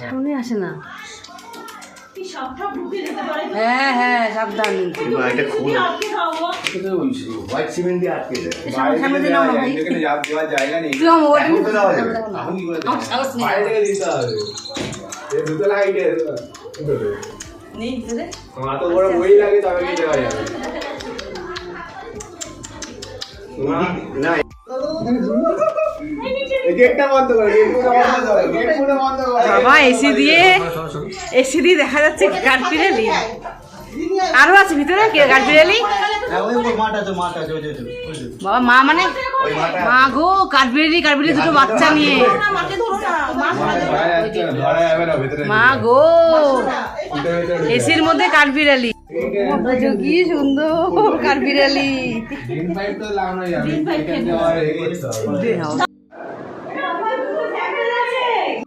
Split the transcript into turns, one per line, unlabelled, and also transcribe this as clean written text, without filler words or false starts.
সামনে আসে না। হ্যাঁ হ্যাঁ সাবধান। বাবা এসি দিয়ে দেখা যাচ্ছে কাঠবিড়ালি। আরো আছে ভিতরে কাঠবিড়ালি। বাবা মা মানে মা গো, কাঠবিড়ালি দুটো বাচ্চা নিয়ে। মা গো, এসির মধ্যে কাঠবিড়ালি। কি সুন্দর কাঠবিড়ালি।